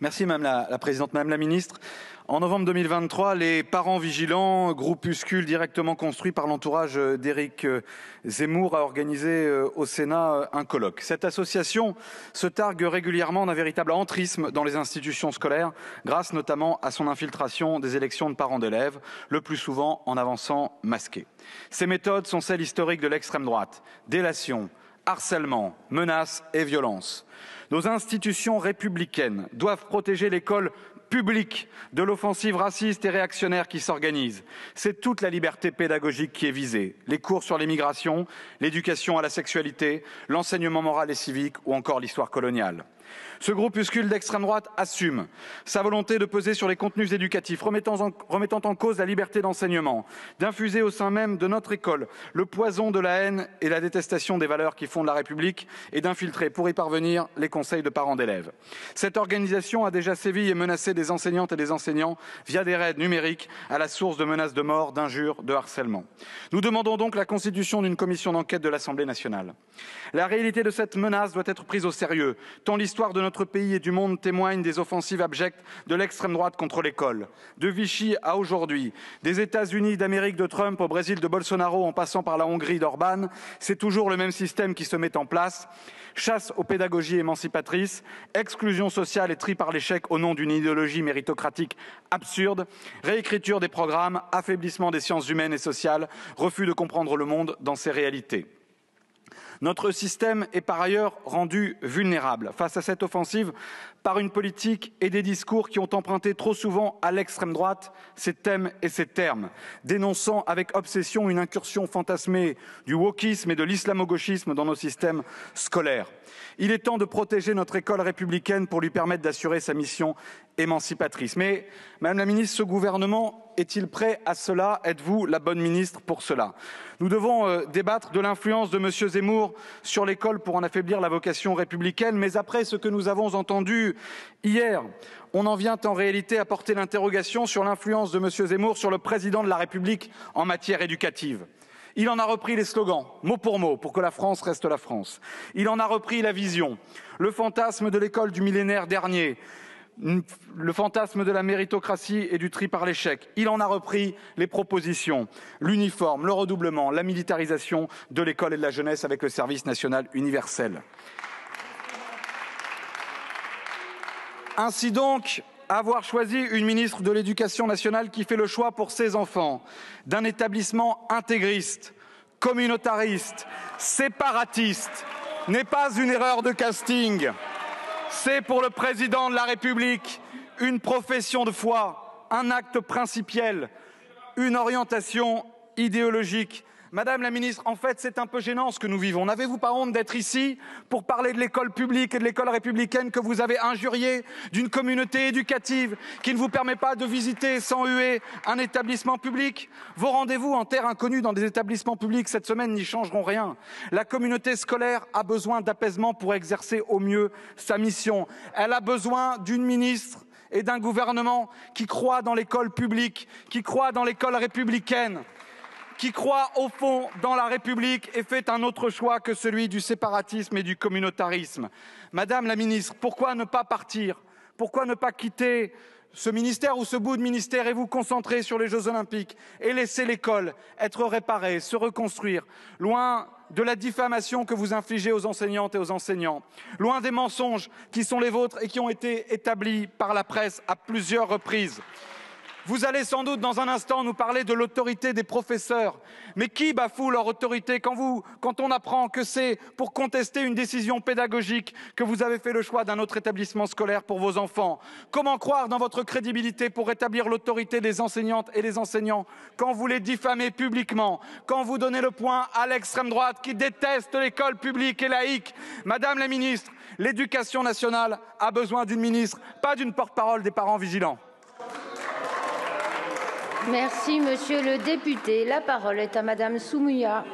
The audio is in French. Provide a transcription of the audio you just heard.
Merci Madame la Présidente, Madame la Ministre. En novembre 2023, les Parents Vigilants, groupuscule directement construit par l'entourage d'Éric Zemmour, a organisé au Sénat un colloque. Cette association se targue régulièrement d'un véritable entrisme dans les institutions scolaires, grâce notamment à son infiltration des élections de parents d'élèves, le plus souvent en avançant masqué. Ces méthodes sont celles historiques de l'extrême droite, délation, harcèlement, menaces et violences. Nos institutions républicaines doivent protéger l'école publique de l'offensive raciste et réactionnaire qui s'organise. C'est toute la liberté pédagogique qui est visée. Les cours sur l'immigration, l'éducation à la sexualité, l'enseignement moral et civique ou encore l'histoire coloniale. Ce groupuscule d'extrême droite assume sa volonté de peser sur les contenus éducatifs, remettant en cause la liberté d'enseignement, d'infuser au sein même de notre école le poison de la haine et la détestation des valeurs qui fondent la République et d'infiltrer pour y parvenir les conseils de parents d'élèves. Cette organisation a déjà sévi et menacé des enseignantes et des enseignants via des raids numériques à la source de menaces de mort, d'injures, de harcèlement. Nous demandons donc la constitution d'une commission d'enquête de l'Assemblée nationale. La réalité de cette menace doit être prise au sérieux, tant l'histoire de notre pays et du monde témoigne des offensives abjectes de l'extrême droite contre l'école. De Vichy à aujourd'hui, des États-Unis d'Amérique de Trump au Brésil de Bolsonaro en passant par la Hongrie d'Orban, c'est toujours le même système qui se met en place. Chasse aux pédagogies émancipatrices, exclusion sociale et tri par l'échec au nom d'une idéologie méritocratique absurde, réécriture des programmes, affaiblissement des sciences humaines et sociales, refus de comprendre le monde dans ses réalités. Notre système est par ailleurs rendu vulnérable face à cette offensive par une politique et des discours qui ont emprunté trop souvent à l'extrême droite ces thèmes et ces termes, dénonçant avec obsession une incursion fantasmée du wokisme et de l'islamo-gauchisme dans nos systèmes scolaires. Il est temps de protéger notre école républicaine pour lui permettre d'assurer sa mission émancipatrice. Mais, Madame la Ministre, ce gouvernement est-il prêt à cela? Êtes-vous la bonne ministre pour cela? Nous devons débattre de l'influence de M. Zemmour sur l'école pour en affaiblir la vocation républicaine, mais après ce que nous avons entendu hier, on en vient en réalité à porter l'interrogation sur l'influence de M. Zemmour sur le président de la République en matière éducative. Il en a repris les slogans, mot pour que la France reste la France. Il en a repris la vision, le fantasme de l'école du millénaire dernier, le fantasme de la méritocratie et du tri par l'échec. Il en a repris les propositions, l'uniforme, le redoublement, la militarisation de l'école et de la jeunesse avec le service national universel. Ainsi donc, avoir choisi une ministre de l'Éducation nationale qui fait le choix pour ses enfants d'un établissement intégriste, communautariste, séparatiste, n'est pas une erreur de casting. C'est pour le président de la République une profession de foi, un acte principiel, une orientation idéologique. Madame la ministre, en fait, c'est un peu gênant ce que nous vivons. N'avez-vous pas honte d'être ici pour parler de l'école publique et de l'école républicaine que vous avez injuriée, d'une communauté éducative qui ne vous permet pas de visiter sans huer un établissement public? Vos rendez-vous en terre inconnue dans des établissements publics cette semaine n'y changeront rien. La communauté scolaire a besoin d'apaisement pour exercer au mieux sa mission. Elle a besoin d'une ministre et d'un gouvernement qui croient dans l'école publique, qui croient dans l'école républicaine, qui croit au fond dans la République et fait un autre choix que celui du séparatisme et du communautarisme. Madame la ministre, pourquoi ne pas partir? Pourquoi ne pas quitter ce ministère ou ce bout de ministère et vous concentrer sur les Jeux Olympiques et laisser l'école être réparée, se reconstruire, loin de la diffamation que vous infligez aux enseignantes et aux enseignants, loin des mensonges qui sont les vôtres et qui ont été établis par la presse à plusieurs reprises. Vous allez sans doute dans un instant nous parler de l'autorité des professeurs. Mais qui bafoue leur autorité quand on apprend que c'est pour contester une décision pédagogique que vous avez fait le choix d'un autre établissement scolaire pour vos enfants? Comment croire dans votre crédibilité pour rétablir l'autorité des enseignantes et des enseignants quand vous les diffamez publiquement, quand vous donnez le point à l'extrême droite qui déteste l'école publique et laïque? Madame la ministre, l'éducation nationale a besoin d'une ministre, pas d'une porte-parole des parents vigilants. Merci, monsieur le député. La parole est à madame Soumouya.